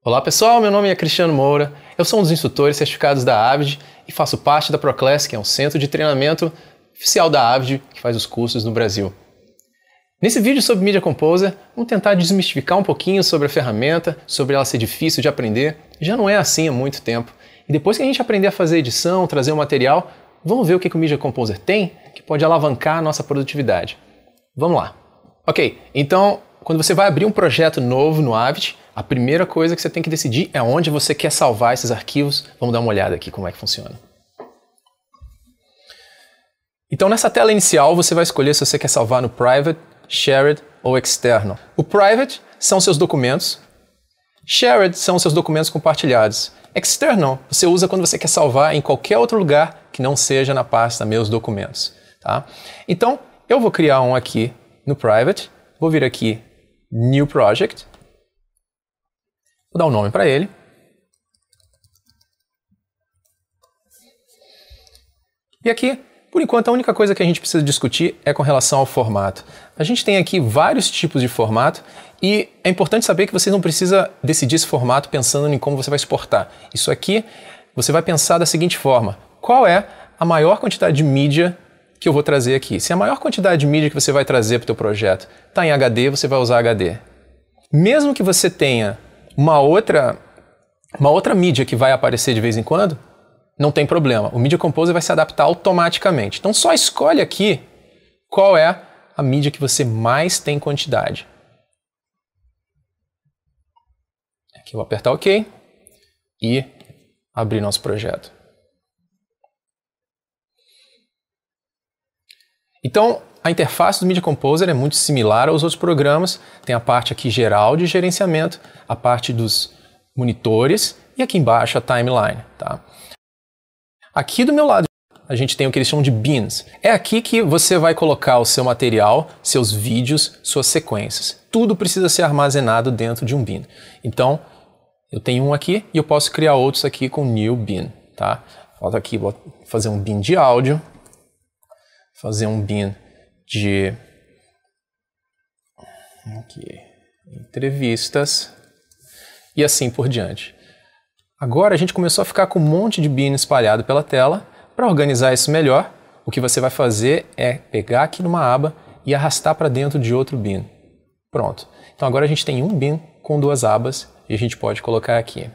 Olá pessoal, meu nome é Cristiano Moura, eu sou um dos instrutores certificados da Avid e faço parte da ProClass, que é um centro de treinamento oficial da Avid que faz os cursos no Brasil. Nesse vídeo sobre Media Composer, vamos tentar desmistificar um pouquinho sobre a ferramenta, sobre ela ser difícil de aprender, já não é assim há muito tempo. E depois que a gente aprender a fazer edição, trazer o material, vamos ver o que o Media Composer tem que pode alavancar a nossa produtividade. Vamos lá. Ok, então quando você vai abrir um projeto novo no Avid, a primeira coisa que você tem que decidir é onde você quer salvar esses arquivos. Vamos dar uma olhada aqui como é que funciona. Então nessa tela inicial você vai escolher se você quer salvar no Private, Shared ou External. O Private são seus documentos, Shared são seus documentos compartilhados. External você usa quando você quer salvar em qualquer outro lugar que não seja na pasta Meus Documentos. Tá? Então eu vou criar um aqui no Private, vou vir aqui New Project, vou dar um nome para ele. E aqui, por enquanto, a única coisa que a gente precisa discutir é com relação ao formato. A gente tem aqui vários tipos de formato e é importante saber que você não precisa decidir esse formato pensando em como você vai exportar. Isso aqui, você vai pensar da seguinte forma: qual é a maior quantidade de mídia que eu vou trazer aqui? Se a maior quantidade de mídia que você vai trazer para o teu projeto está em HD, você vai usar HD. Mesmo que você tenha uma outra mídia que vai aparecer de vez em quando, não tem problema. O Media Composer vai se adaptar automaticamente. Então só escolhe aqui qual é a mídia que você mais tem quantidade. Aqui eu vou apertar OK e abrir nosso projeto. Então, a interface do Media Composer é muito similar aos outros programas. Tem a parte aqui geral de gerenciamento, a parte dos monitores e aqui embaixo a timeline. Tá? Aqui do meu lado a gente tem o que eles chamam de bins. É aqui que você vai colocar o seu material, seus vídeos, suas sequências. Tudo precisa ser armazenado dentro de um bin. Então, eu tenho um aqui e eu posso criar outros aqui com New Bin. Tá? Falta aqui, vou fazer um bin de áudio. Fazer um bin de entrevistas e assim por diante. Agora a gente começou a ficar com um monte de bin espalhado pela tela. Para organizar isso melhor, o que você vai fazer é pegar aqui numa aba e arrastar para dentro de outro bin. Pronto. Então agora a gente tem um bin com duas abas e a gente pode colocar aqui.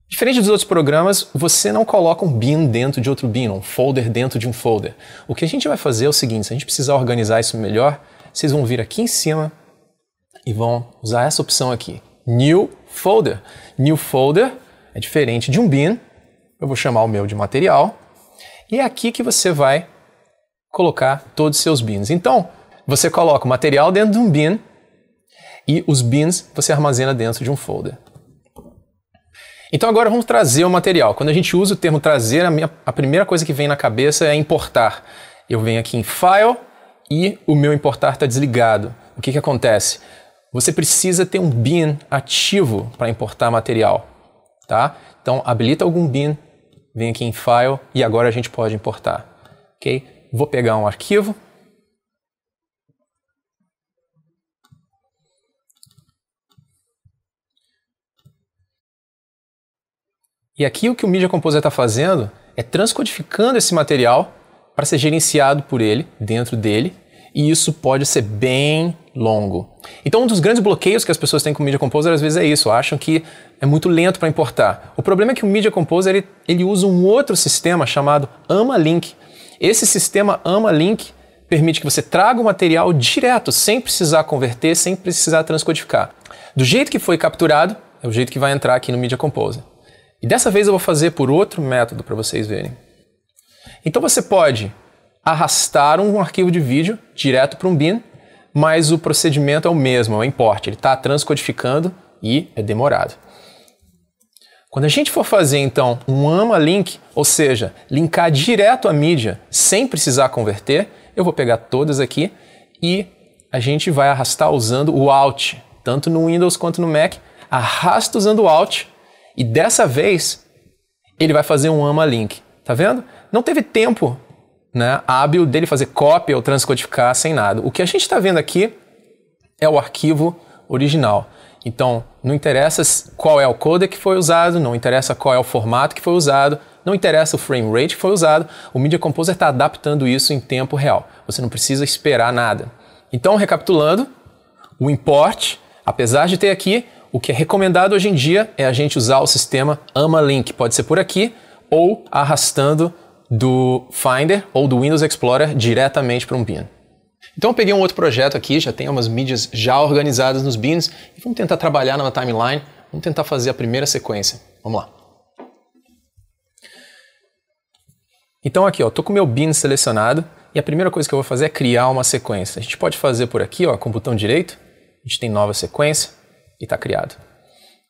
Diferente dos outros programas, você não coloca um bin dentro de outro bin, um folder dentro de um folder. O que a gente vai fazer é o seguinte: se a gente precisar organizar isso melhor, vocês vão vir aqui em cima e vão usar essa opção aqui, New Folder. New Folder é diferente de um bin, eu vou chamar o meu de material, e é aqui que você vai colocar todos os seus bins. Então, você coloca o material dentro de um bin e os bins você armazena dentro de um folder. Então agora vamos trazer o material. Quando a gente usa o termo trazer, a primeira coisa que vem na cabeça é importar. Eu venho aqui em File e o meu importar está desligado. O que acontece? Você precisa ter um bin ativo para importar material. Tá? Então habilita algum bin, vem aqui em File e agora a gente pode importar. Okay? Vou pegar um arquivo. E aqui o que o Media Composer está fazendo é transcodificando esse material para ser gerenciado por ele, dentro dele, e isso pode ser bem longo. Então um dos grandes bloqueios que as pessoas têm com o Media Composer às vezes é isso, acham que é muito lento para importar. O problema é que o Media Composer ele usa um outro sistema chamado AMA-Link. Esse sistema AMA-Link permite que você traga o material direto, sem precisar converter, sem precisar transcodificar. Do jeito que foi capturado, é o jeito que vai entrar aqui no Media Composer. E dessa vez eu vou fazer por outro método para vocês verem. Então você pode arrastar um arquivo de vídeo direto para um bin, mas o procedimento é o mesmo, é o import. Ele está transcodificando e é demorado. Quando a gente for fazer então um AMA-Link, ou seja, linkar direto a mídia sem precisar converter, eu vou pegar todas aqui e a gente vai arrastar usando o Alt, tanto no Windows quanto no Mac. Arrasta usando o Alt. E dessa vez, ele vai fazer um AMA-Link. Tá vendo? Não teve tempo, né, hábil dele fazer cópia ou transcodificar sem nada. O que a gente está vendo aqui é o arquivo original. Então, não interessa qual é o codec que foi usado, não interessa qual é o formato que foi usado, não interessa o frame rate que foi usado, o Media Composer está adaptando isso em tempo real. Você não precisa esperar nada. Então, recapitulando, o import, apesar de ter aqui, o que é recomendado hoje em dia é a gente usar o sistema AMA-Link. Pode ser por aqui ou arrastando do Finder ou do Windows Explorer diretamente para um bin. Então eu peguei um outro projeto aqui, já tem umas mídias já organizadas nos bins e vamos tentar trabalhar na timeline, vamos tentar fazer a primeira sequência. Vamos lá. Então aqui, ó, tô com o meu bin selecionado e a primeira coisa que eu vou fazer é criar uma sequência. A gente pode fazer por aqui, ó, com o botão direito, a gente tem nova sequência e está criado.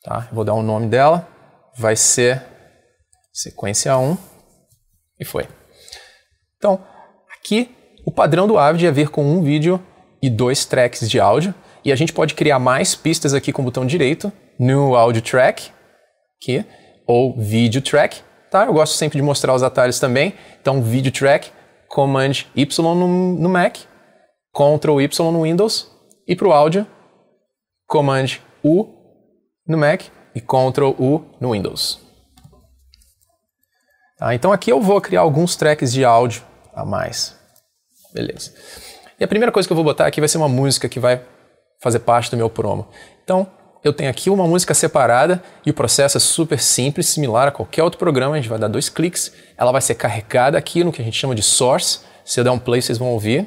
Tá? Eu vou dar um nome dela, vai ser sequência 1 e foi. Então, aqui o padrão do Avid é vir com um vídeo e 2 tracks de áudio e a gente pode criar mais pistas aqui com o botão direito, New Audio Track, aqui, ou Video Track. Tá? Eu gosto sempre de mostrar os atalhos também. Então, Video Track, Command Y no Mac, Ctrl Y no Windows e para o áudio, Command U no Mac e Ctrl U no Windows. Tá? Então aqui eu vou criar alguns tracks de áudio a mais. Beleza. E a primeira coisa que eu vou botar aqui vai ser uma música que vai fazer parte do meu promo. Então eu tenho aqui uma música separada e o processo é super simples, similar a qualquer outro programa. A gente vai dar 2 cliques, ela vai ser carregada aqui no que a gente chama de source. Se eu der um play, vocês vão ouvir.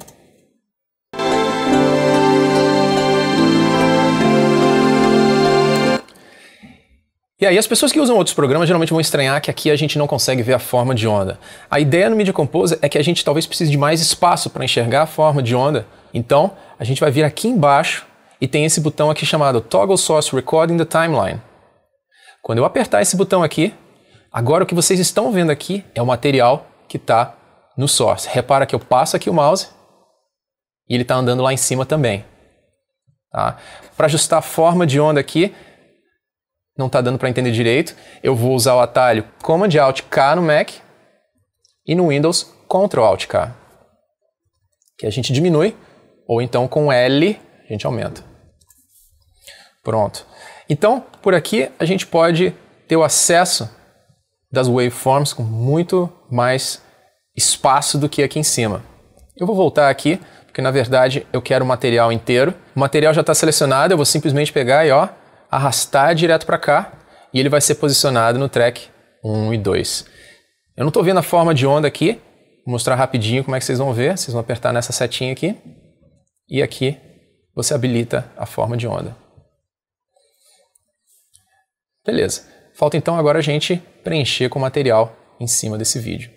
E aí as pessoas que usam outros programas geralmente vão estranhar que aqui a gente não consegue ver a forma de onda. A ideia no Media Composer é que a gente talvez precise de mais espaço para enxergar a forma de onda. Então, a gente vai vir aqui embaixo e tem esse botão aqui chamado Toggle Source Recording the Timeline. Quando eu apertar esse botão aqui, agora o que vocês estão vendo aqui é o material que está no source. Repara que eu passo aqui o mouse e ele está andando lá em cima também. Tá? Para ajustar a forma de onda aqui, não está dando para entender direito, eu vou usar o atalho Command Alt K no Mac e no Windows Ctrl Alt K. Que a gente diminui, ou então com L a gente aumenta. Pronto. Então, por aqui a gente pode ter o acesso das waveforms com muito mais espaço do que aqui em cima. Eu vou voltar aqui, porque na verdade eu quero o material inteiro. O material já está selecionado, eu vou simplesmente pegar e ó, arrastar direto para cá e ele vai ser posicionado no track 1 e 2. Eu não estou vendo a forma de onda aqui, vou mostrar rapidinho como é que vocês vão ver. Vocês vão apertar nessa setinha aqui e aqui você habilita a forma de onda. Beleza. Falta então agora a gente preencher com o material em cima desse vídeo.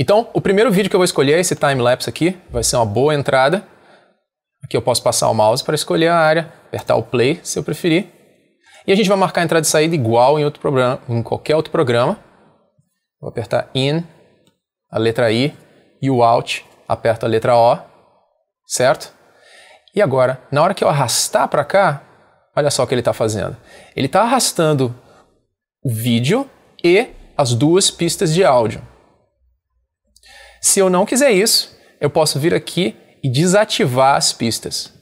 Então, o primeiro vídeo que eu vou escolher é esse time-lapse aqui, vai ser uma boa entrada. Aqui eu posso passar o mouse para escolher a área, apertar o play se eu preferir. E a gente vai marcar a entrada e saída igual em outro programa, em qualquer outro programa. Vou apertar IN, a letra I, e o Alt, aperto a letra O, certo? E agora, na hora que eu arrastar para cá, olha só o que ele está fazendo. Ele está arrastando o vídeo e as 2 pistas de áudio. Se eu não quiser isso, eu posso vir aqui e desativar as pistas.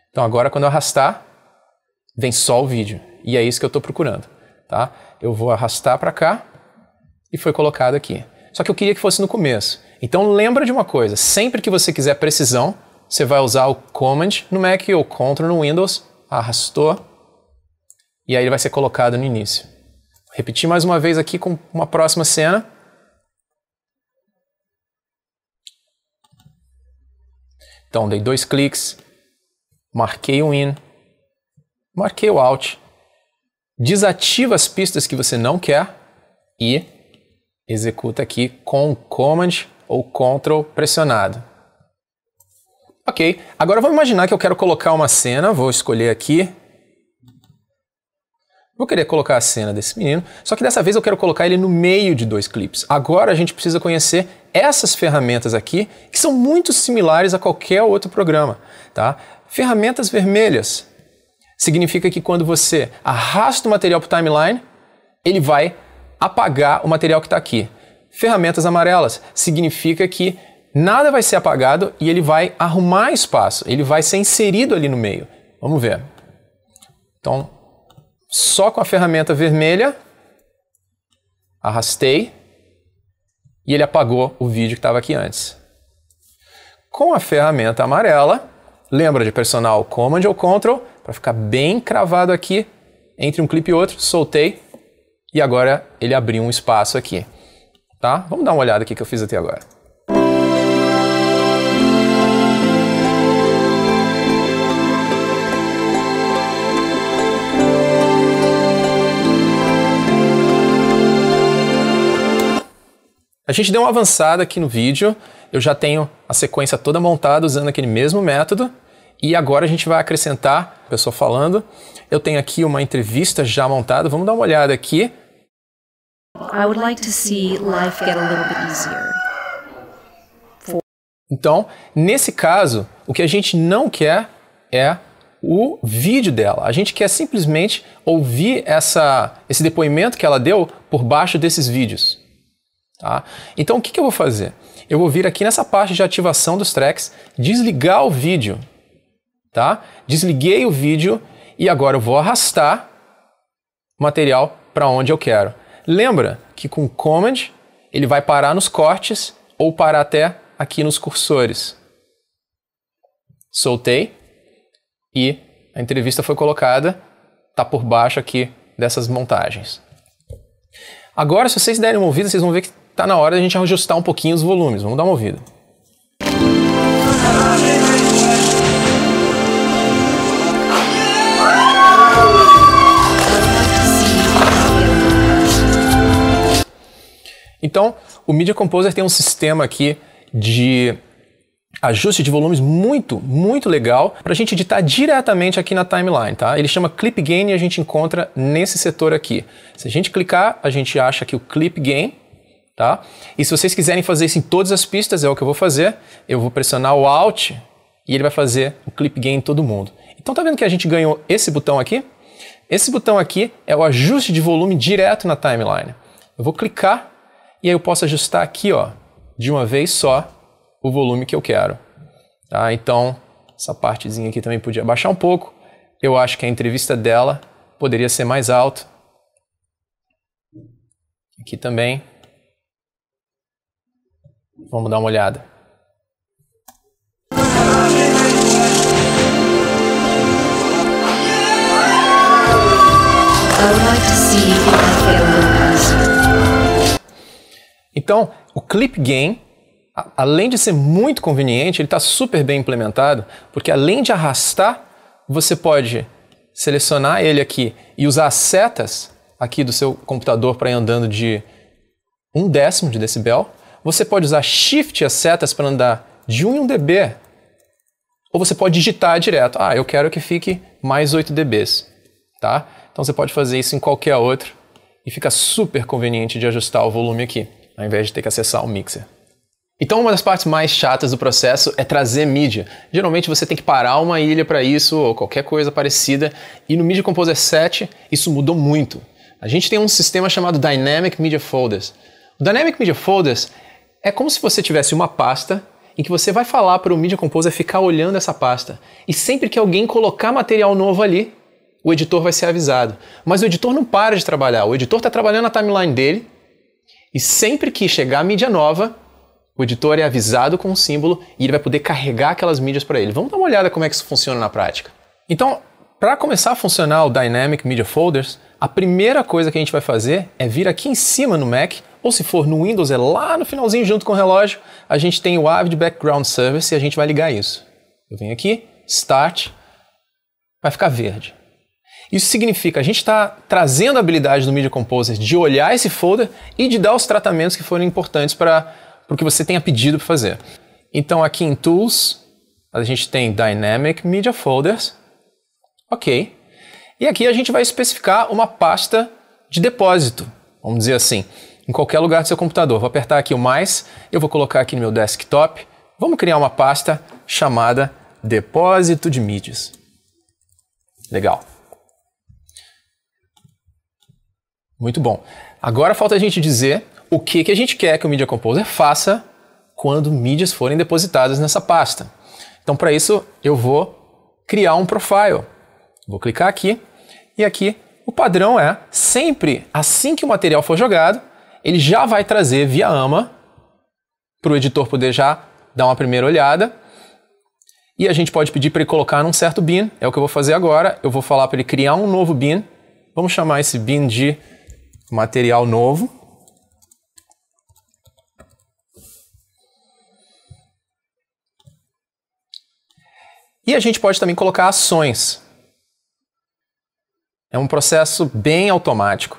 Então agora quando eu arrastar, vem só o vídeo. E é isso que eu estou procurando. Tá? Eu vou arrastar para cá e foi colocado aqui. Só que eu queria que fosse no começo. Então lembra de uma coisa, sempre que você quiser precisão, você vai usar o Command no Mac ou Ctrl no Windows, arrastou, e aí ele vai ser colocado no início. Vou repetir mais uma vez aqui com uma próxima cena. Então dei 2 cliques. Marquei o IN, marquei o Alt, desativa as pistas que você não quer e executa aqui com o Command ou Ctrl pressionado. Ok, agora vamos imaginar que eu quero colocar uma cena, vou escolher aqui. Vou querer colocar a cena desse menino, só que dessa vez eu quero colocar ele no meio de 2 clipes. Agora a gente precisa conhecer essas ferramentas aqui, que são muito similares a qualquer outro programa, tá? Ferramentas vermelhas significa que quando você arrasta o material para o timeline, ele vai apagar o material que está aqui. Ferramentas amarelas significa que nada vai ser apagado e ele vai arrumar espaço, ele vai ser inserido ali no meio. Vamos ver. Então, só com a ferramenta vermelha, arrastei e ele apagou o vídeo que estava aqui antes. Com a ferramenta amarela, lembra de pressionar o Command ou Ctrl para ficar bem cravado aqui entre um clipe e outro, soltei e agora ele abriu um espaço aqui. Tá? Vamos dar uma olhada aqui que eu fiz até agora. A gente deu uma avançada aqui no vídeo, eu já tenho a sequência toda montada usando aquele mesmo método e agora a gente vai acrescentar a pessoa falando. Eu tenho aqui uma entrevista já montada, vamos dar uma olhada aqui. I would like to see life get a little bit easier. Então, nesse caso, o que a gente não quer é o vídeo dela. A gente quer simplesmente ouvir esse depoimento que ela deu por baixo desses vídeos. Tá? Então, o que eu vou fazer? Eu vou vir aqui nessa parte de ativação dos tracks, desligar o vídeo. Tá? Desliguei o vídeo e agora eu vou arrastar o material para onde eu quero. Lembra que com o Command ele vai parar nos cortes ou parar até aqui nos cursores. Soltei e a entrevista foi colocada, está por baixo aqui dessas montagens. Agora, se vocês derem uma ouvida, vocês vão ver que está na hora de a gente ajustar um pouquinho os volumes. Vamos dar uma ouvida. Então, o Media Composer tem um sistema aqui de ajuste de volumes muito legal para a gente editar diretamente aqui na timeline, tá? Ele chama Clip Gain e a gente encontra nesse setor aqui. Se a gente clicar, a gente acha aqui o Clip Gain, tá? E se vocês quiserem fazer isso em todas as pistas, é o que eu vou fazer. Eu vou pressionar o Alt e ele vai fazer o Clip Gain em todo mundo. Então, tá vendo que a gente ganhou esse botão aqui? Esse botão aqui é o ajuste de volume direto na timeline. Eu vou clicar e aí eu posso ajustar aqui, ó, de uma vez só, o volume que eu quero. Tá? Então, essa partezinha aqui também podia baixar um pouco. Eu acho que a entrevista dela poderia ser mais alta. Aqui também. Vamos dar uma olhada. Então, o Clip Gain, além de ser muito conveniente, ele está super bem implementado, porque além de arrastar, você pode selecionar ele aqui e usar as setas aqui do seu computador para ir andando de 1/10 de decibel. Você pode usar Shift e as setas para andar de 1 em 1 dB. Ou você pode digitar direto. Ah, eu quero que fique mais 8 dBs. Tá? Então você pode fazer isso em qualquer outro e fica super conveniente de ajustar o volume aqui, ao invés de ter que acessar o mixer. Então uma das partes mais chatas do processo é trazer mídia. Geralmente você tem que parar uma ilha para isso ou qualquer coisa parecida, e no Media Composer 7 isso mudou muito. A gente tem um sistema chamado Dynamic Media Folders. O Dynamic Media Folders é como se você tivesse uma pasta em que você vai falar para o Media Composer ficar olhando essa pasta. E sempre que alguém colocar material novo ali, o editor vai ser avisado. Mas o editor não para de trabalhar. O editor está trabalhando na timeline dele e sempre que chegar a mídia nova, o editor é avisado com um símbolo e ele vai poder carregar aquelas mídias para ele. Vamos dar uma olhada como é que isso funciona na prática. Então, para começar a funcionar o Dynamic Media Folders, a primeira coisa que a gente vai fazer é vir aqui em cima no Mac, ou se for no Windows, é lá no finalzinho junto com o relógio, a gente tem o Avid Background Service e a gente vai ligar isso. Eu venho aqui, Start, vai ficar verde. Isso significa que a gente está trazendo a habilidade do Media Composer de olhar esse folder e de dar os tratamentos que forem importantes para o que você tenha pedido para fazer. Então aqui em Tools, a gente tem Dynamic Media Folders. Ok. E aqui a gente vai especificar uma pasta de depósito, vamos dizer assim, em qualquer lugar do seu computador. Vou apertar aqui o mais, eu vou colocar aqui no meu desktop. Vamos criar uma pasta chamada Depósito de Mídias. Legal. Muito bom. Agora falta a gente dizer o que a gente quer que o Media Composer faça quando mídias forem depositadas nessa pasta. Então, para isso, eu vou criar um profile. Vou clicar aqui e aqui o padrão é sempre assim que o material for jogado, ele já vai trazer via AMA para o editor poder já dar uma primeira olhada. E a gente pode pedir para ele colocar num certo bin, é o que eu vou fazer agora. Eu vou falar para ele criar um novo bin. Vamos chamar esse bin de material novo. E a gente pode também colocar ações. É um processo bem automático.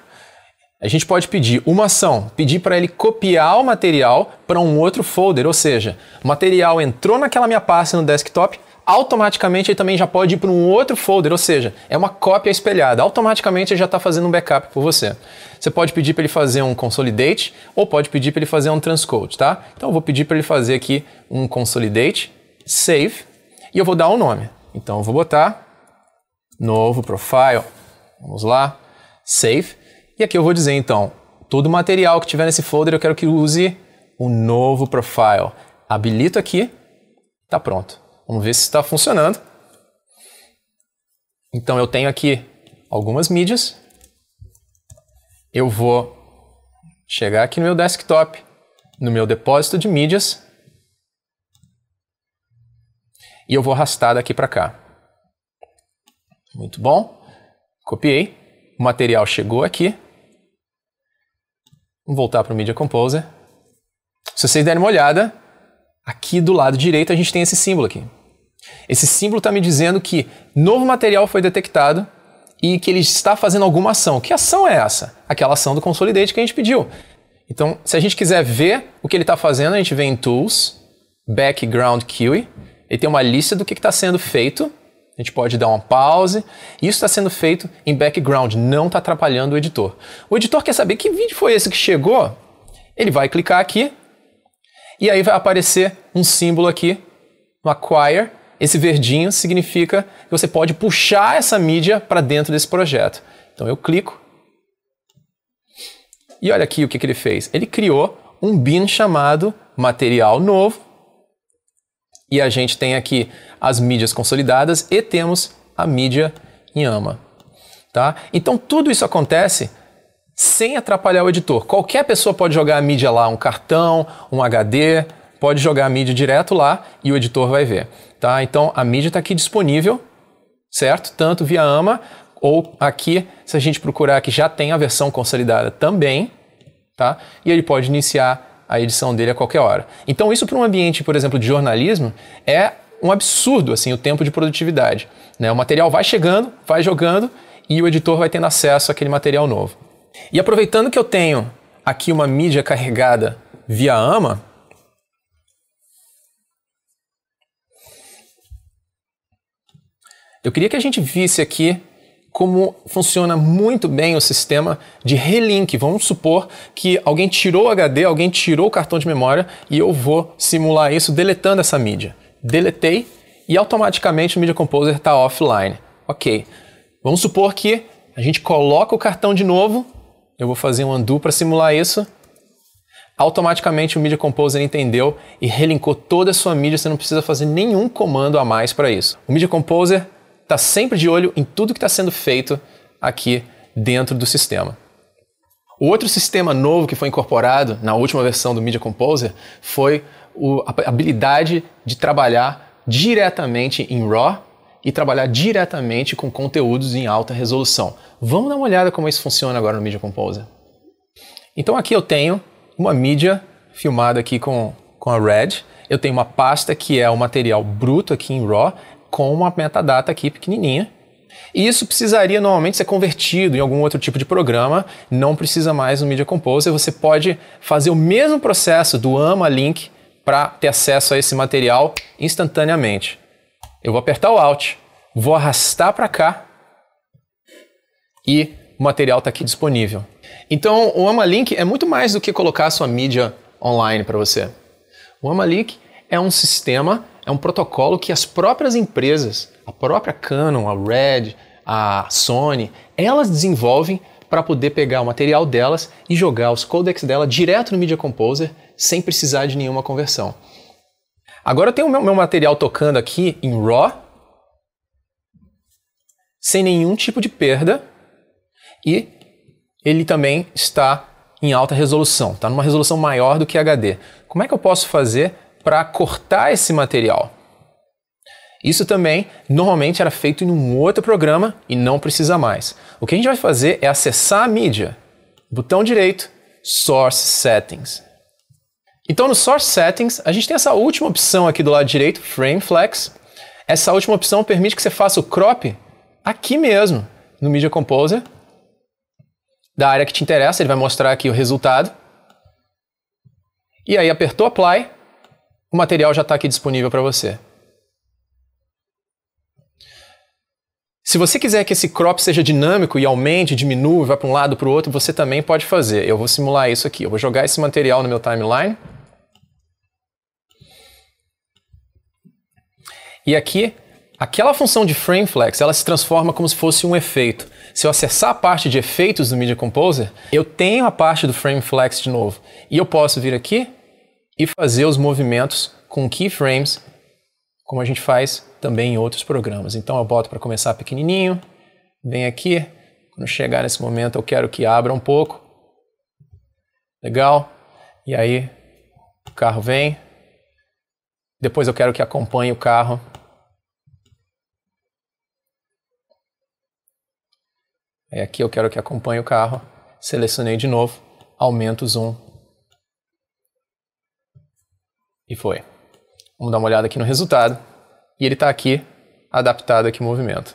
A gente pode pedir uma ação, pedir para ele copiar o material para um outro folder, ou seja, o material entrou naquela minha pasta no desktop, automaticamente ele também já pode ir para um outro folder, ou seja, é uma cópia espelhada. Automaticamente ele já está fazendo um backup por você. Você pode pedir para ele fazer um consolidate ou pode pedir para ele fazer um transcode, tá? Então eu vou pedir para ele fazer aqui um consolidate, save, e eu vou dar um nome. Então eu vou botar novo profile, vamos lá, save. E aqui eu vou dizer, então, todo o material que tiver nesse folder eu quero que use o novo profile. Habilito aqui, tá pronto. Vamos ver se está funcionando. Então eu tenho aqui algumas mídias. Eu vou chegar aqui no meu desktop, no meu depósito de mídias, e eu vou arrastar daqui para cá. Muito bom. Copiei. O material chegou aqui. Vamos voltar para o Media Composer. Se vocês derem uma olhada, aqui do lado direito a gente tem esse símbolo aqui. Esse símbolo está me dizendo que novo material foi detectado e que ele está fazendo alguma ação. Que ação é essa? Aquela ação do Consolidate que a gente pediu. Então, se a gente quiser ver o que ele está fazendo, a gente vem em Tools, Background QE. Ele tem uma lista do que está sendo feito. A gente pode dar uma pause. Isso está sendo feito em background, não está atrapalhando o editor. O editor quer saber que vídeo foi esse que chegou. Ele vai clicar aqui e aí vai aparecer um símbolo aqui no Acquire. Esse verdinho significa que você pode puxar essa mídia para dentro desse projeto. Então eu clico e olha aqui o que ele fez. Ele criou um bin chamado material novo. E a gente tem aqui as mídias consolidadas e temos a mídia em AMA. Tá? Então tudo isso acontece sem atrapalhar o editor. Qualquer pessoa pode jogar a mídia lá, um cartão, um HD, pode jogar a mídia direto lá e o editor vai ver. Tá? Então a mídia está aqui disponível, certo? Tanto via AMA ou aqui, se a gente procurar aqui, já tem a versão consolidada também. Tá? E ele pode iniciar a edição dele a qualquer hora. Então isso para um ambiente, por exemplo, de jornalismo, é um absurdo assim, o tempo de produtividade. Né? O material vai chegando, vai jogando e o editor vai tendo acesso àquele material novo. E aproveitando que eu tenho aqui uma mídia carregada via AMA, eu queria que a gente visse aqui como funciona muito bem o sistema de relink. Vamos supor que alguém tirou o HD, alguém tirou o cartão de memória e eu vou simular isso deletando essa mídia. Deletei e automaticamente o Media Composer está offline. Ok. Vamos supor que a gente coloca o cartão de novo. Eu vou fazer um undo para simular isso. Automaticamente o Media Composer entendeu e relinkou toda a sua mídia. Você não precisa fazer nenhum comando a mais para isso. O Media Composer está sempre de olho em tudo que está sendo feito aqui dentro do sistema. O outro sistema novo que foi incorporado na última versão do Media Composer foi a habilidade de trabalhar diretamente em RAW e trabalhar diretamente com conteúdos em alta resolução. Vamos dar uma olhada como isso funciona agora no Media Composer. Então aqui eu tenho uma mídia filmada aqui com a Red. Eu tenho uma pasta que é o material bruto aqui em RAW, com uma metadata aqui pequenininha. E isso precisaria normalmente ser convertido em algum outro tipo de programa, não precisa mais no Media Composer. Você pode fazer o mesmo processo do AMA Link para ter acesso a esse material instantaneamente. Eu vou apertar o Alt, vou arrastar para cá e o material está aqui disponível. Então o AMA Link é muito mais do que colocar a sua mídia online para você. O AMA Link é um sistema, é um protocolo que as próprias empresas, a própria Canon, a Red, a Sony, elas desenvolvem para poder pegar o material delas e jogar os codecs dela direto no Media Composer sem precisar de nenhuma conversão. Agora eu tenho o meu material tocando aqui em RAW, sem nenhum tipo de perda, e ele também está em alta resolução, está numa resolução maior do que HD. Como é que eu posso fazer para cortar esse material? Isso também normalmente era feito em um outro programa e não precisa mais. O que a gente vai fazer é acessar a mídia, botão direito, Source Settings. Então no Source Settings a gente tem essa última opção aqui do lado direito, Frame Flex. Essa última opção permite que você faça o crop aqui mesmo, no Media Composer, da área que te interessa. Ele vai mostrar aqui o resultado. E aí apertou Apply, o material já está aqui disponível para você. Se você quiser que esse crop seja dinâmico e aumente, diminua, vá para um lado para o outro, você também pode fazer. Eu vou simular isso aqui. Eu vou jogar esse material no meu timeline. E aqui, aquela função de Frame Flex, ela se transforma como se fosse um efeito. Se eu acessar a parte de efeitos do Media Composer, eu tenho a parte do Frame Flex de novo. E eu posso vir aqui e fazer os movimentos com keyframes, como a gente faz também em outros programas. Então eu boto para começar pequenininho, vem aqui, quando chegar nesse momento eu quero que abra um pouco. Legal. E aí o carro vem. Depois eu quero que acompanhe o carro. Aí aqui eu quero que acompanhe o carro. Selecionei de novo, aumento o zoom. E foi. Vamos dar uma olhada aqui no resultado. E ele está aqui, adaptado aqui ao movimento.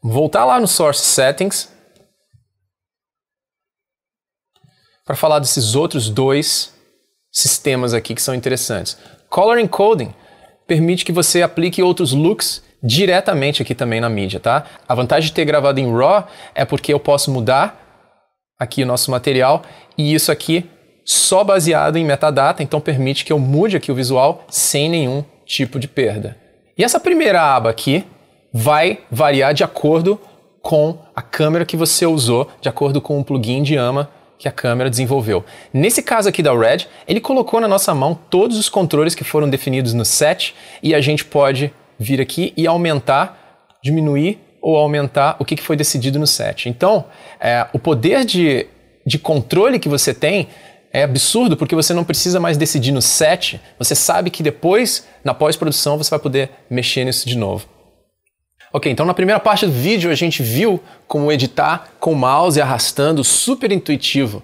Voltar lá no Source Settings para falar desses outros dois sistemas aqui que são interessantes. Color Encoding permite que você aplique outros looks diretamente aqui também na mídia, tá? A vantagem de ter gravado em RAW é porque eu posso mudar aqui o nosso material e isso aqui só baseado em metadata, então permite que eu mude aqui o visual sem nenhum tipo de perda. E essa primeira aba aqui vai variar de acordo com a câmera que você usou, de acordo com o plugin de AMA que a câmera desenvolveu. Nesse caso aqui da Red, ele colocou na nossa mão todos os controles que foram definidos no set e a gente pode vir aqui e aumentar, diminuir ou aumentar o que foi decidido no set. Então, o poder de controle que você tem é absurdo porque você não precisa mais decidir no set, você sabe que depois, na pós-produção, você vai poder mexer nisso de novo. Ok, então na primeira parte do vídeo a gente viu como editar com o mouse e arrastando, super intuitivo.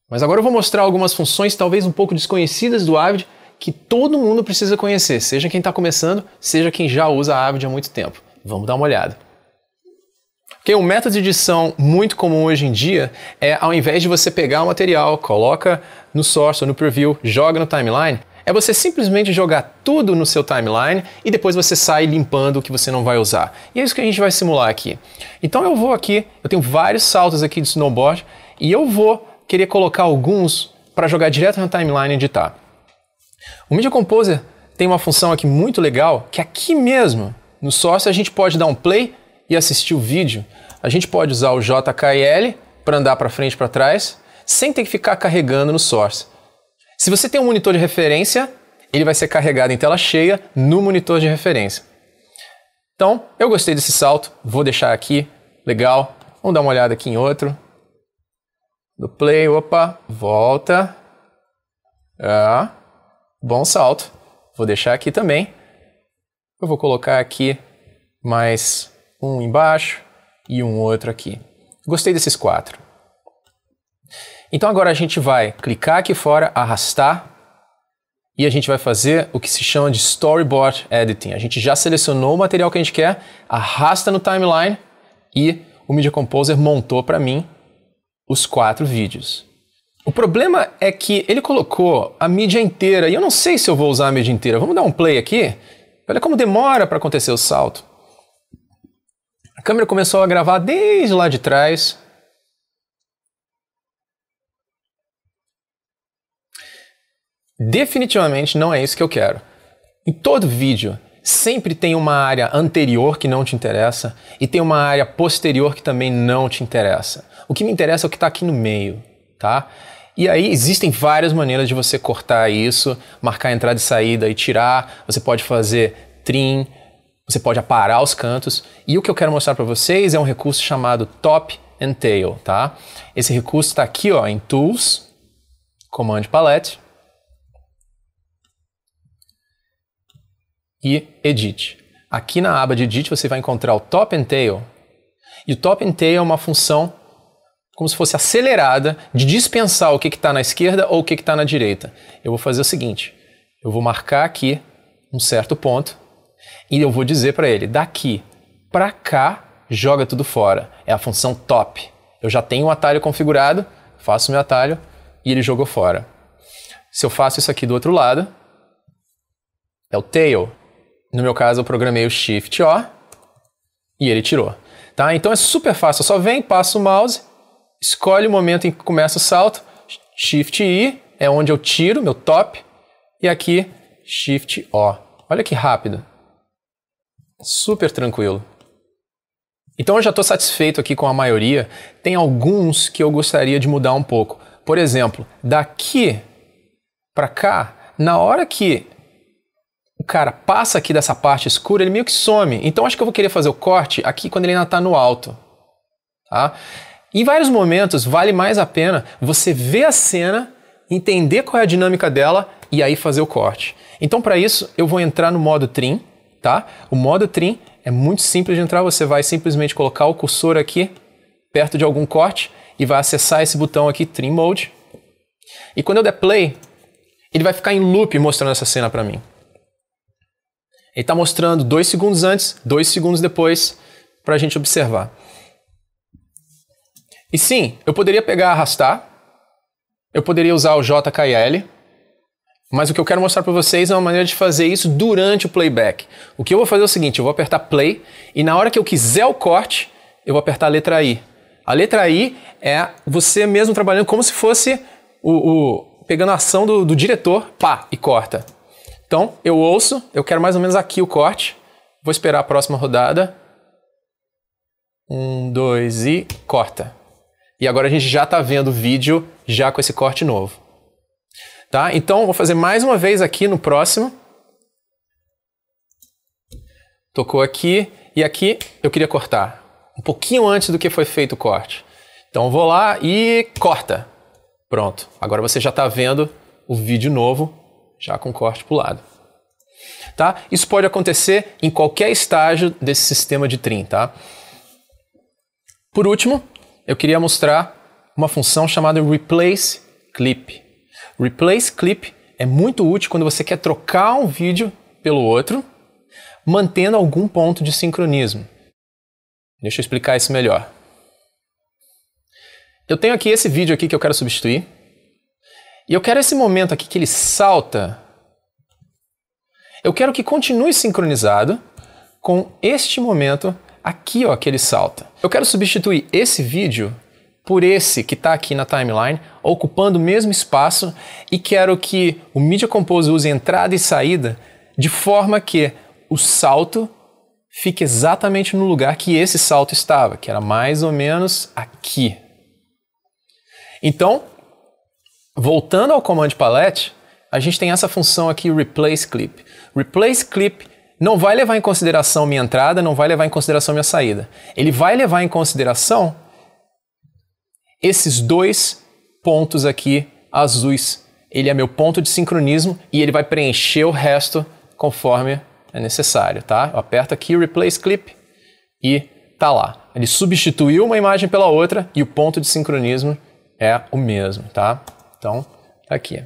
Mas agora eu vou mostrar algumas funções talvez um pouco desconhecidas do Avid que todo mundo precisa conhecer, seja quem está começando, seja quem já usa a Avid há muito tempo. Vamos dar uma olhada. Okay, um método de edição muito comum hoje em dia é, ao invés de você pegar o material, coloca no Source ou no Preview, joga no Timeline, é você simplesmente jogar tudo no seu Timeline e depois você sai limpando o que você não vai usar. E é isso que a gente vai simular aqui. Então eu vou aqui, eu tenho vários saltos aqui de snowboard e eu vou querer colocar alguns para jogar direto no Timeline e editar. O Media Composer tem uma função aqui muito legal, que aqui mesmo, no Source, a gente pode dar um play e assistir o vídeo. A gente pode usar o JKL para andar para frente e para trás, sem ter que ficar carregando no Source. Se você tem um monitor de referência, ele vai ser carregado em tela cheia no monitor de referência. Então, eu gostei desse salto, vou deixar aqui, legal. Vamos dar uma olhada aqui em outro. Do play, opa, volta. Bom salto. Vou deixar aqui também. Eu vou colocar aqui mais um embaixo e um outro aqui. Gostei desses 4. Então agora a gente vai clicar aqui fora, arrastar, e a gente vai fazer o que se chama de Storyboard Editing. A gente já selecionou o material que a gente quer, arrasta no Timeline e o Media Composer montou para mim os 4 vídeos. O problema é que ele colocou a mídia inteira e eu não sei se eu vou usar a mídia inteira. Vamos dar um play aqui? Olha como demora para acontecer o salto. A câmera começou a gravar desde lá de trás. Definitivamente não é isso que eu quero. Em todo vídeo, sempre tem uma área anterior que não te interessa e tem uma área posterior que também não te interessa. O que me interessa é o que está aqui no meio, tá? E aí existem várias maneiras de você cortar isso, marcar entrada e saída e tirar. Você pode fazer trim, você pode aparar os cantos. E o que eu quero mostrar para vocês é um recurso chamado Top and Tail, tá? Esse recurso está aqui, ó, em Tools, Command Palette e Edit. Aqui na aba de Edit você vai encontrar o Top and Tail. E o Top and Tail é uma função como se fosse acelerada de dispensar o que está na esquerda ou o que está na direita. Eu vou fazer o seguinte, eu vou marcar aqui um certo ponto e eu vou dizer para ele, daqui para cá, joga tudo fora. É a função Top. Eu já tenho um atalho configurado, faço o meu atalho e ele jogou fora. Se eu faço isso aqui do outro lado, é o Tail. No meu caso, eu programei o Shift O e ele tirou. Tá? Então é super fácil, eu só venho, passo o mouse, escolhe o momento em que começa o salto, Shift I é onde eu tiro meu top e aqui Shift O. Olha que rápido. Super tranquilo. Então eu já estou satisfeito aqui com a maioria. Tem alguns que eu gostaria de mudar um pouco. Por exemplo, daqui para cá, na hora que o cara passa aqui dessa parte escura, ele meio que some. Então acho que eu vou querer fazer o corte aqui quando ele ainda está no alto. Tá? Em vários momentos vale mais a pena você ver a cena, entender qual é a dinâmica dela e aí fazer o corte. Então para isso eu vou entrar no modo Trim. Tá? O modo Trim é muito simples de entrar, você vai simplesmente colocar o cursor aqui perto de algum corte e vai acessar esse botão aqui, Trim Mode. E quando eu der play, ele vai ficar em loop mostrando essa cena para mim. Ele está mostrando 2 segundos antes, 2 segundos depois, para a gente observar. E sim, eu poderia pegar, arrastar, eu poderia usar o JKL, mas o que eu quero mostrar para vocês é uma maneira de fazer isso durante o playback. O que eu vou fazer é o seguinte, eu vou apertar play e na hora que eu quiser o corte, eu vou apertar a letra I. A letra I é você mesmo trabalhando como se fosse pegando a ação do diretor, pá, e corta. Então, eu ouço, eu quero mais ou menos aqui o corte, vou esperar a próxima rodada. 1, 2 e corta. E agora a gente já está vendo o vídeo já com esse corte novo. Tá? Então, vou fazer mais uma vez aqui no próximo. Tocou aqui e aqui eu queria cortar. Um pouquinho antes do que foi feito o corte. Então, vou lá e corta. Pronto. Agora você já está vendo o vídeo novo, já com corte para o lado. Tá? Isso pode acontecer em qualquer estágio desse sistema de trim. Tá? Por último, eu queria mostrar uma função chamada Replace Clip. Replace Clip é muito útil quando você quer trocar um vídeo pelo outro, mantendo algum ponto de sincronismo. Deixa eu explicar isso melhor. Eu tenho aqui esse vídeo aqui que eu quero substituir, e eu quero esse momento aqui que ele salta. Eu quero que continue sincronizado com este momento aqui, ó, que ele salta. Eu quero substituir esse vídeo por esse que está aqui na timeline, ocupando o mesmo espaço, e quero que o Media Composer use entrada e saída de forma que o salto fique exatamente no lugar que esse salto estava, que era mais ou menos aqui. Então, voltando ao Command Palette, a gente tem essa função aqui, Replace Clip. Replace Clip não vai levar em consideração minha entrada, não vai levar em consideração minha saída. Ele vai levar em consideração esses 2 pontos aqui azuis. Ele é meu ponto de sincronismo e ele vai preencher o resto conforme é necessário, tá? Eu aperto aqui Replace Clip e tá lá. Ele substituiu uma imagem pela outra e o ponto de sincronismo é o mesmo, tá? Então, tá aqui.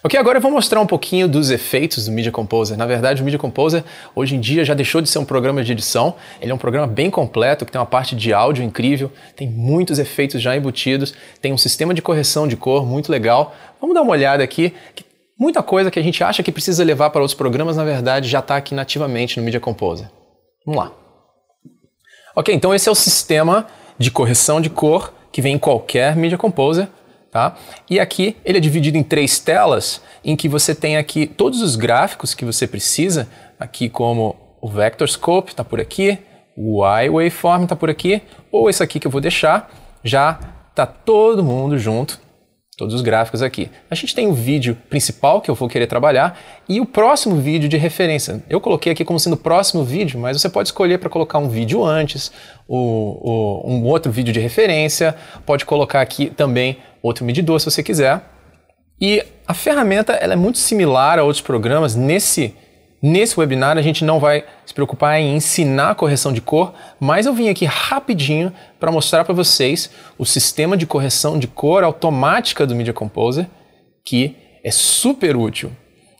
Ok, agora eu vou mostrar um pouquinho dos efeitos do Media Composer. Na verdade, o Media Composer hoje em dia já deixou de ser um programa de edição. Ele é um programa bem completo, que tem uma parte de áudio incrível, tem muitos efeitos já embutidos, tem um sistema de correção de cor muito legal. Vamos dar uma olhada aqui. Muita coisa que a gente acha que precisa levar para outros programas, na verdade, já está aqui nativamente no Media Composer. Vamos lá. Ok, então esse é o sistema de correção de cor que vem em qualquer Media Composer. Tá? E aqui ele é dividido em 3 telas, em que você tem aqui todos os gráficos que você precisa, aqui como o Vector Scope está por aqui, o Y-Waveform está por aqui, ou esse aqui que eu vou deixar, já está todo mundo junto, todos os gráficos aqui. A gente tem o vídeo principal que eu vou querer trabalhar e o próximo vídeo de referência. Eu coloquei aqui como sendo o próximo vídeo, mas você pode escolher para colocar um vídeo antes, um outro vídeo de referência, pode colocar aqui também outro medidor se você quiser. E a ferramenta ela é muito similar a outros programas. Nesse webinar a gente não vai se preocupar em ensinar a correção de cor, mas eu vim aqui rapidinho para mostrar para vocês o sistema de correção de cor automática do Media Composer, que é super útil.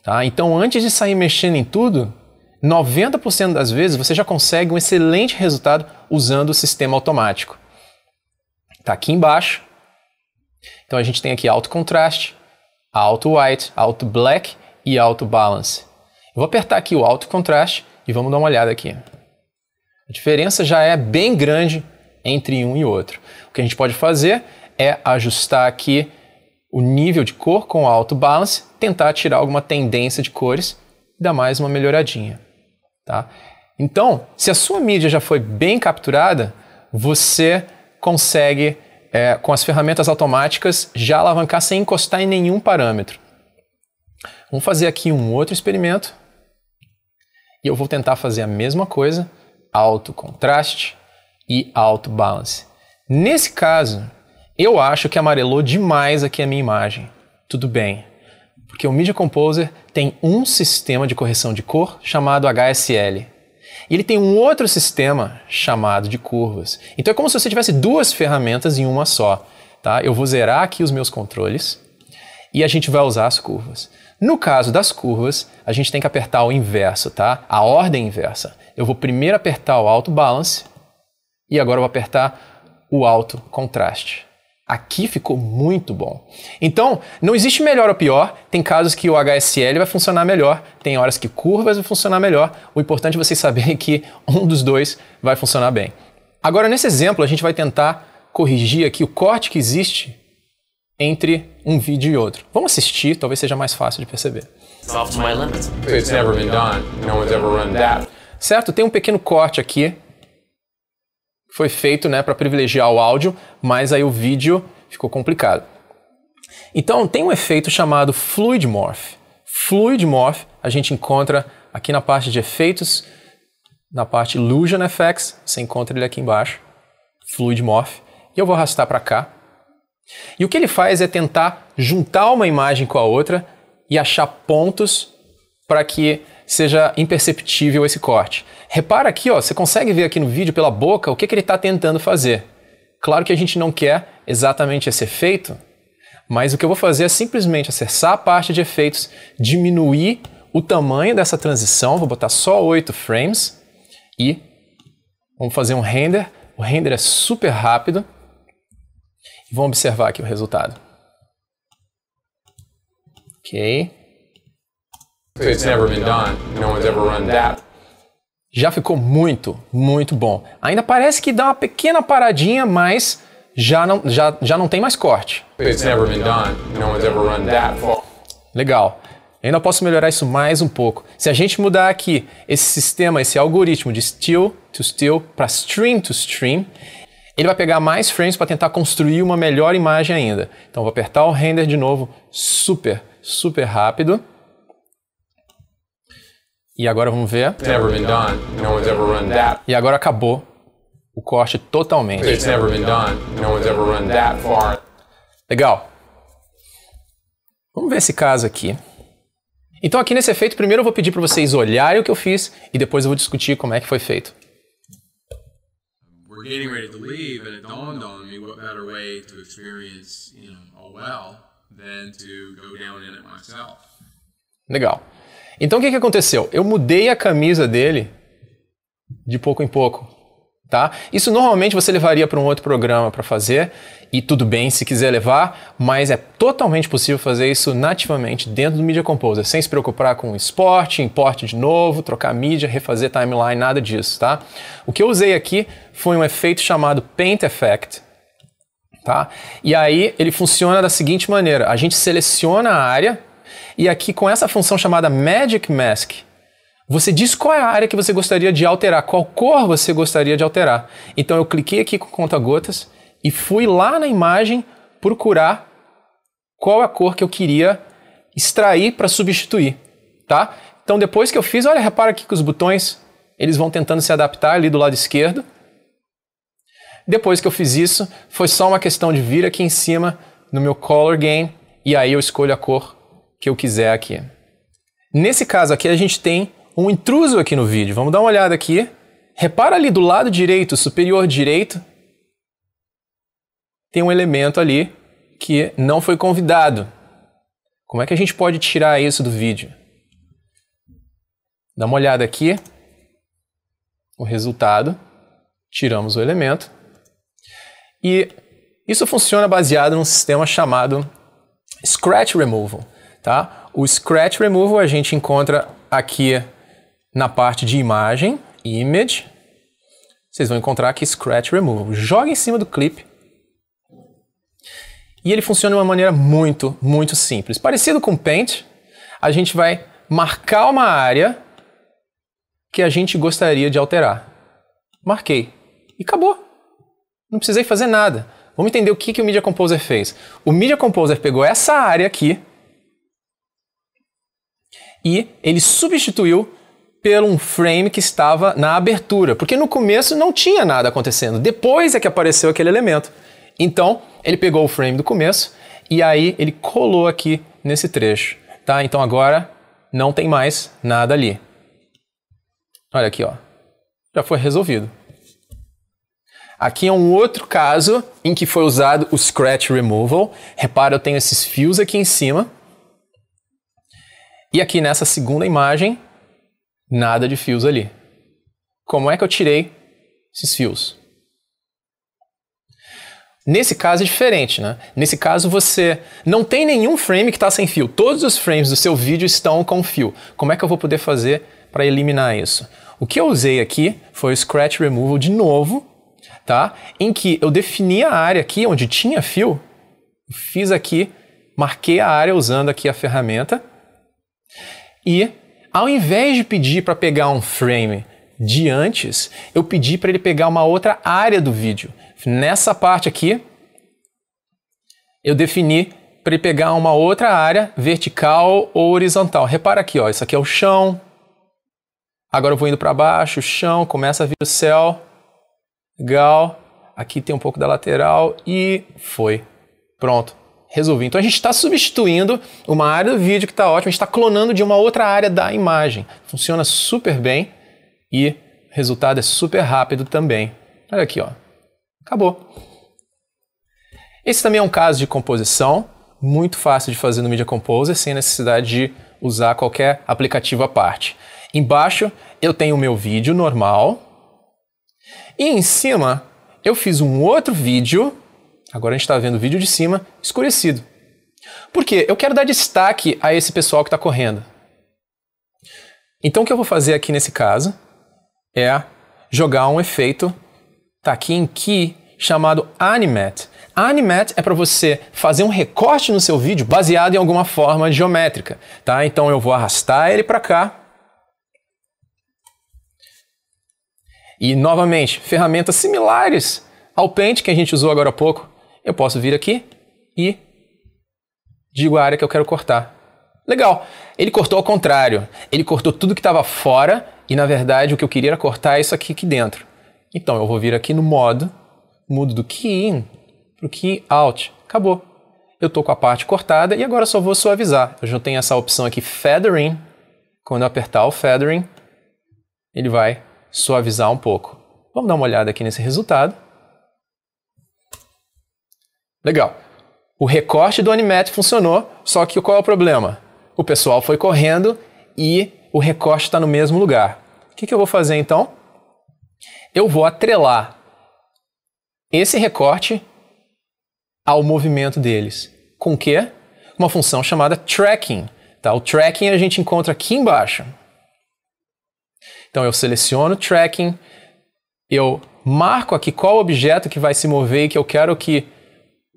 Tá? Então, antes de sair mexendo em tudo, 90% das vezes você já consegue um excelente resultado usando o sistema automático. Está aqui embaixo. Então a gente tem aqui Auto Contrast, Auto White, Auto Black e Auto Balance. Eu vou apertar aqui o Auto Contrast e vamos dar uma olhada aqui. A diferença já é bem grande entre um e outro. O que a gente pode fazer é ajustar aqui o nível de cor com o Auto Balance, tentar tirar alguma tendência de cores e dar mais uma melhoradinha. Tá? Então, se a sua mídia já foi bem capturada, você consegue, com as ferramentas automáticas, já alavancar sem encostar em nenhum parâmetro. Vamos fazer aqui um outro experimento. E eu vou tentar fazer a mesma coisa, Auto Contrast e Auto Balance. Nesse caso, eu acho que amarelou demais aqui a minha imagem. Tudo bem, porque o Media Composer tem um sistema de correção de cor chamado HSL. E ele tem um outro sistema chamado de curvas. Então é como se você tivesse 2 ferramentas em uma só. Tá? Eu vou zerar aqui os meus controles e a gente vai usar as curvas. No caso das curvas, a gente tem que apertar o inverso, tá? A ordem inversa. Eu vou primeiro apertar o Auto Balance e agora eu vou apertar o Auto Contrast. Aqui ficou muito bom. Então, não existe melhor ou pior. Tem casos que o HSL vai funcionar melhor, tem horas que curvas vai funcionar melhor. O importante é vocês saberem que um dos 2 vai funcionar bem. Agora, nesse exemplo, a gente vai tentar corrigir aqui o corte que existe entre um vídeo e outro. Vamos assistir, talvez seja mais fácil de perceber. Certo? Tem um pequeno corte aqui. Foi feito, né, para privilegiar o áudio, mas aí o vídeo ficou complicado. Então, tem um efeito chamado Fluid Morph. Fluid Morph a gente encontra aqui na parte de efeitos, na parte Illusion Effects, você encontra ele aqui embaixo, Fluid Morph, e eu vou arrastar para cá. E o que ele faz é tentar juntar uma imagem com a outra e achar pontos para que seja imperceptível esse corte. Repara aqui, ó, você consegue ver aqui no vídeo pela boca o que ele está tentando fazer. Claro que a gente não quer exatamente esse efeito, mas o que eu vou fazer é simplesmente acessar a parte de efeitos, diminuir o tamanho dessa transição, vou botar só 8 frames e vamos fazer um render. O render é super rápido. Vamos observar aqui o resultado. Ok. It's never been done. No one's ever run that. Já ficou muito, muito bom. Ainda parece que dá uma pequena paradinha, mas já não tem mais corte. It's never been done. No one's ever run that far. Legal. Eu ainda posso melhorar isso mais um pouco. Se a gente mudar aqui esse sistema, esse algoritmo de still to still para stream to stream, ele vai pegar mais frames para tentar construir uma melhor imagem ainda. Então vou apertar o render de novo, super, super rápido. E agora vamos ver. It's never been done. No one's ever run that. E agora acabou o corte totalmente. It's never been done. No one's ever run that far. Legal. Vamos ver esse caso aqui. Então aqui nesse efeito, primeiro eu vou pedir para vocês olharem o que eu fiz e depois eu vou discutir como é que foi feito. We're getting ready to leave, and it dawned on me what better way to experience, OL than to go down in it myself. Legal. Então o que aconteceu? Eu mudei a camisa dele de pouco em pouco, tá? Isso normalmente você levaria para um outro programa para fazer, e tudo bem se quiser levar, mas é totalmente possível fazer isso nativamente dentro do Media Composer, sem se preocupar com export, import de novo, trocar mídia, refazer timeline, nada disso, tá? O que eu usei aqui foi um efeito chamado Paint Effect, tá? E aí ele funciona da seguinte maneira, a gente seleciona a área e aqui com essa função chamada Magic Mask, você diz qual é a área que você gostaria de alterar, qual cor você gostaria de alterar. Então eu cliquei aqui com conta-gotas e fui lá na imagem procurar qual a cor que eu queria extrair para substituir, tá? Então depois que eu fiz, olha, repara aqui que os botões, eles vão tentando se adaptar ali do lado esquerdo. Depois que eu fiz isso, foi só uma questão de vir aqui em cima no meu Color Game e aí eu escolho a cor que eu quiser aqui. Nesse caso aqui a gente tem um intruso aqui no vídeo. Vamos dar uma olhada aqui. Repara ali do lado direito, superior direito, tem um elemento ali que não foi convidado. Como é que a gente pode tirar isso do vídeo? Dá uma olhada aqui. O resultado. Tiramos o elemento. E isso funciona baseado num sistema chamado Scratch Removal, tá? O Scratch Removal a gente encontra aqui na parte de imagem, Image. Vocês vão encontrar aqui Scratch Removal. Joga em cima do clipe. E ele funciona de uma maneira muito, muito simples. Parecido com o Paint, a gente vai marcar uma área que a gente gostaria de alterar. Marquei. E acabou. Não precisei fazer nada. Vamos entender o que o Media Composer fez. O Media Composer pegou essa área aqui e ele substituiu por um frame que estava na abertura, porque no começo não tinha nada acontecendo. Depois é que apareceu aquele elemento. Então, ele pegou o frame do começo e aí ele colou aqui nesse trecho. Tá? Então agora não tem mais nada ali. Olha aqui, ó. Já foi resolvido. Aqui é um outro caso em que foi usado o Scratch Removal. Repara, eu tenho esses fios aqui em cima. E aqui nessa segunda imagem, nada de fios ali. Como é que eu tirei esses fios? Nesse caso é diferente, né? Nesse caso você não tem nenhum frame que está sem fio. Todos os frames do seu vídeo estão com fio. Como é que eu vou poder fazer para eliminar isso? O que eu usei aqui foi o Scratch Removal de novo, tá? Em que eu defini a área aqui onde tinha fio, fiz aqui, marquei a área usando aqui a ferramenta e ao invés de pedir para pegar um frame de antes, eu pedi para ele pegar uma outra área do vídeo. Nessa parte aqui, eu defini para ele pegar uma outra área vertical ou horizontal. Repara aqui, ó, isso aqui é o chão. Agora eu vou indo para baixo, o chão, começa a vir o céu. Legal. Aqui tem um pouco da lateral e foi. Pronto. Resolvi. Então a gente está substituindo uma área do vídeo que está ótima, a gente está clonando de uma outra área da imagem. Funciona super bem e o resultado é super rápido também. Olha aqui, ó. Acabou. Esse também é um caso de composição, muito fácil de fazer no Media Composer, sem necessidade de usar qualquer aplicativo à parte. Embaixo eu tenho o meu vídeo normal e em cima eu fiz um outro vídeo. Agora a gente está vendo o vídeo de cima, escurecido. Por quê? Eu quero dar destaque a esse pessoal que está correndo. Então o que eu vou fazer aqui nesse caso é jogar um efeito, tá aqui em Key, chamado Animate. Animate é para você fazer um recorte no seu vídeo baseado em alguma forma geométrica. Tá? Então eu vou arrastar ele para cá. E novamente, ferramentas similares ao Paint que a gente usou agora há pouco. Eu posso vir aqui e digo a área que eu quero cortar. Legal, ele cortou ao contrário. Ele cortou tudo que estava fora e, na verdade, o que eu queria era cortar isso aqui dentro. Então, eu vou vir aqui no modo, mudo do Key In para o Key Out. Acabou. Eu estou com a parte cortada e agora só vou suavizar. Eu já tenho essa opção aqui, Feathering. Quando eu apertar o Feathering, ele vai suavizar um pouco. Vamos dar uma olhada aqui nesse resultado. Legal. O recorte do Animate funcionou, só que qual é o problema? O pessoal foi correndo e o recorte está no mesmo lugar. O que eu vou fazer então? Eu vou atrelar esse recorte ao movimento deles. Com o quê? Uma função chamada Tracking. Tá? O Tracking a gente encontra aqui embaixo. Então eu seleciono o Tracking, eu marco aqui qual objeto que vai se mover e que eu quero que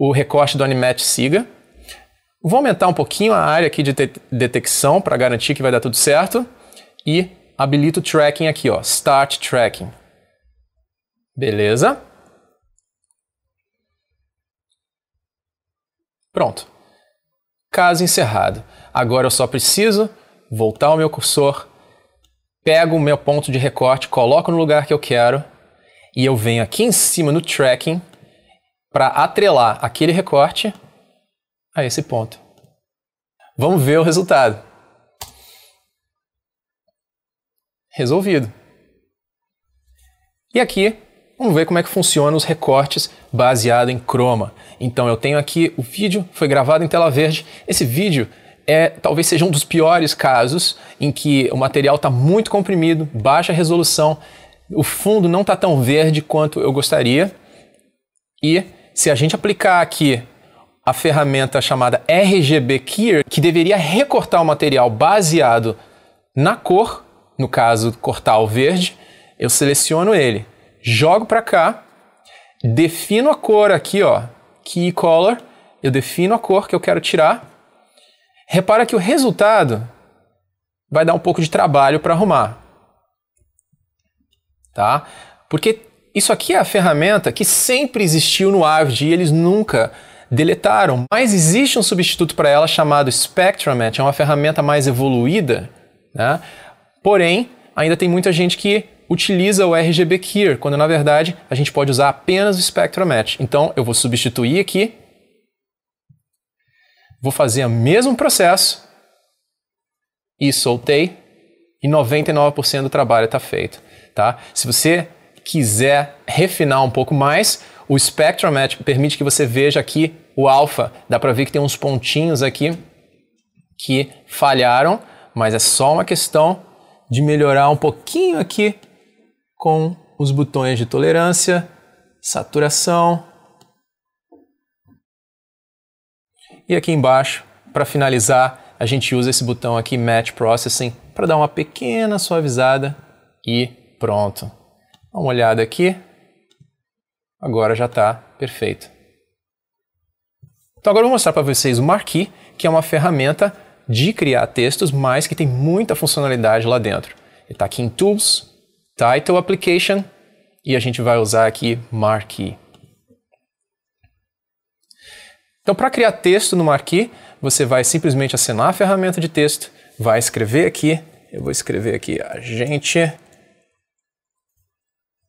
o recorte do Animate siga. Vou aumentar um pouquinho a área aqui de detecção para garantir que vai dar tudo certo. E habilito o tracking aqui, ó, Start Tracking. Beleza? Pronto. Caso encerrado. Agora eu só preciso voltar o meu cursor, pego o meu ponto de recorte, coloco no lugar que eu quero e eu venho aqui em cima no tracking para atrelar aquele recorte a esse ponto. Vamos ver o resultado. Resolvido. E aqui, vamos ver como é que funcionam os recortes baseado em chroma. Então eu tenho aqui o vídeo, foi gravado em tela verde. Esse vídeo talvez seja um dos piores casos em que o material está muito comprimido, baixa resolução, o fundo não está tão verde quanto eu gostaria. E se a gente aplicar aqui a ferramenta chamada RGB Keyer, que deveria recortar o material baseado na cor, no caso cortar o verde, eu seleciono ele, jogo para cá, defino a cor aqui, ó, Key Color, eu defino a cor que eu quero tirar. Repara que o resultado vai dar um pouco de trabalho para arrumar, tá? Porque isso aqui é a ferramenta que sempre existiu no Avid e eles nunca deletaram. Mas existe um substituto para ela chamado Spectromet, é uma ferramenta mais evoluída, né? Porém, ainda tem muita gente que utiliza o RGB Keyer, quando na verdade a gente pode usar apenas o Spectromet. Então eu vou substituir aqui, vou fazer o mesmo processo e soltei e 99% do trabalho está feito, tá? Se você quiser refinar um pouco mais, o Spectromet permite que você veja aqui o alfa. Dá para ver que tem uns pontinhos aqui que falharam, mas é só uma questão de melhorar um pouquinho aqui com os botões de tolerância, saturação. E aqui embaixo, para finalizar, a gente usa esse botão aqui, Match Processing, para dar uma pequena suavizada e pronto. Dá uma olhada aqui. Agora já está perfeito. Então agora eu vou mostrar para vocês o Marquee, que é uma ferramenta de criar textos, mas que tem muita funcionalidade lá dentro. Ele está aqui em Tools, Title Application, e a gente vai usar aqui Marquee. Então para criar texto no Marquee, você vai simplesmente acionar a ferramenta de texto, vai escrever aqui, eu vou escrever aqui Agente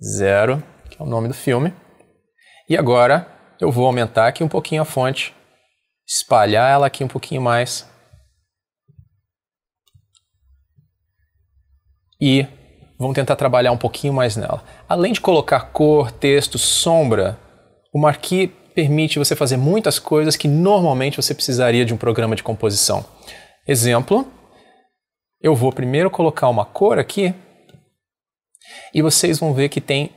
0, que é o nome do filme. E agora eu vou aumentar aqui um pouquinho a fonte, espalhar ela aqui um pouquinho mais. E vamos tentar trabalhar um pouquinho mais nela. Além de colocar cor, texto, sombra, o Marquee permite você fazer muitas coisas que normalmente você precisaria de um programa de composição. Exemplo, eu vou primeiro colocar uma cor aqui e vocês vão ver que tem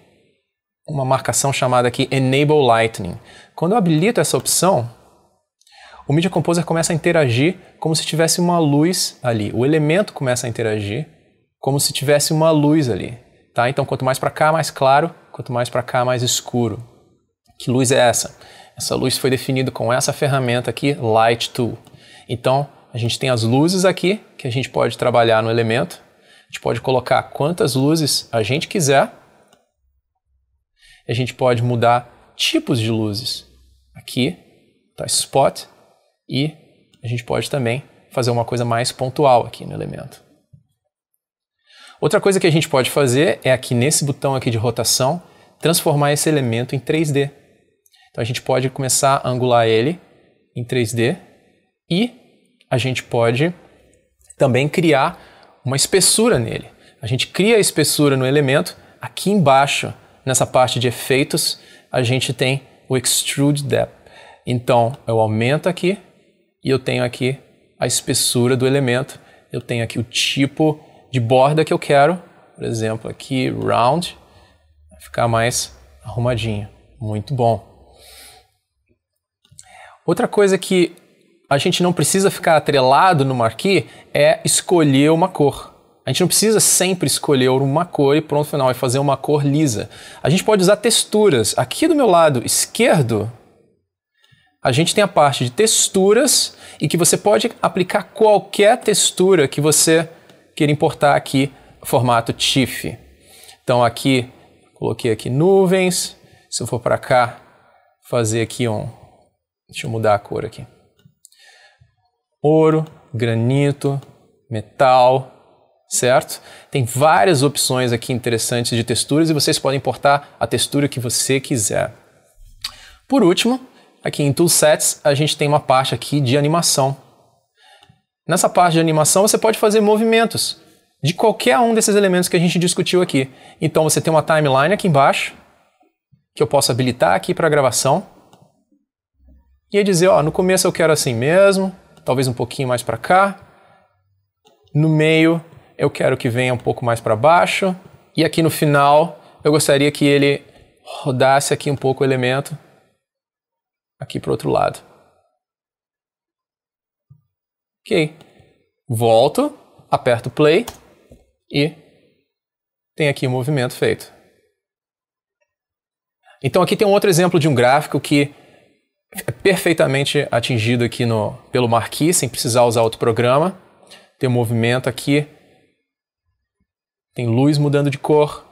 uma marcação chamada aqui Enable Lighting. Quando eu habilito essa opção, o Media Composer começa a interagir como se tivesse uma luz ali. O elemento começa a interagir como se tivesse uma luz ali. Tá? Então, quanto mais para cá, mais claro. Quanto mais para cá, mais escuro. Que luz é essa? Essa luz foi definida com essa ferramenta aqui, Light Tool. Então, a gente tem as luzes aqui, que a gente pode trabalhar no elemento. A gente pode colocar quantas luzes a gente quiser. A gente pode mudar tipos de luzes. Aqui está Spot. E a gente pode também fazer uma coisa mais pontual aqui no elemento. Outra coisa que a gente pode fazer é aqui nesse botão aqui de rotação, transformar esse elemento em 3D. Então a gente pode começar a angular ele em 3D e a gente pode também criar uma espessura nele. A gente cria a espessura no elemento. Aqui embaixo, nessa parte de efeitos, a gente tem o Extrude Depth. Então eu aumento aqui e eu tenho aqui a espessura do elemento. Eu tenho aqui o tipo de borda que eu quero, por exemplo, aqui round, vai ficar mais arrumadinho. Muito bom. Outra coisa que a gente não precisa ficar atrelado no Marquee é escolher uma cor. A gente não precisa sempre escolher uma cor e pronto, final, e fazer uma cor lisa. A gente pode usar texturas. Aqui do meu lado esquerdo, a gente tem a parte de texturas e que você pode aplicar qualquer textura que você queira importar aqui, formato TIFF. Então aqui, coloquei aqui nuvens. Se eu for para cá, fazer aqui deixa eu mudar a cor aqui. Ouro, granito, metal, certo? Tem várias opções aqui interessantes de texturas e vocês podem importar a textura que você quiser. Por último, aqui em Toolsets, a gente tem uma parte aqui de animação. Nessa parte de animação, você pode fazer movimentos de qualquer um desses elementos que a gente discutiu aqui. Então você tem uma timeline aqui embaixo, que eu posso habilitar aqui para gravação. E aí dizer, ó, no começo eu quero assim mesmo, talvez um pouquinho mais para cá. No meio eu quero que venha um pouco mais para baixo. E aqui no final eu gostaria que ele rodasse aqui um pouco o elemento aqui para o outro lado. Ok. Volto, aperto play e tem aqui o movimento feito. Então aqui tem um outro exemplo de um gráfico que é perfeitamente atingido aqui pelo Marquee, sem precisar usar outro programa. Tem um movimento aqui, tem luz mudando de cor,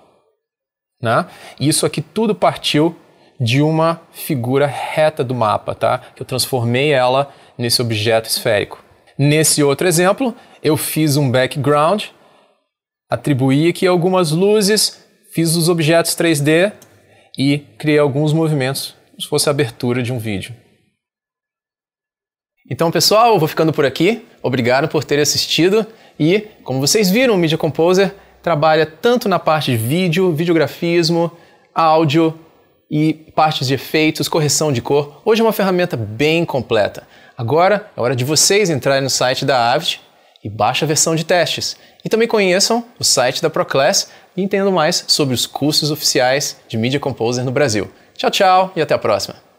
né? E isso aqui tudo partiu de uma figura reta do mapa, tá? Que eu transformei ela nesse objeto esférico. Nesse outro exemplo, eu fiz um background, atribuí aqui algumas luzes, fiz os objetos 3D e criei alguns movimentos, como se fosse a abertura de um vídeo. Então, pessoal, eu vou ficando por aqui. Obrigado por terem assistido. E, como vocês viram, o Media Composer trabalha tanto na parte de vídeo, videografismo, áudio e partes de efeitos, correção de cor. Hoje é uma ferramenta bem completa. Agora é hora de vocês entrarem no site da Avid e baixem a versão de testes. E também conheçam o site da Proclass e entendam mais sobre os cursos oficiais de Media Composer no Brasil. Tchau, tchau e até a próxima!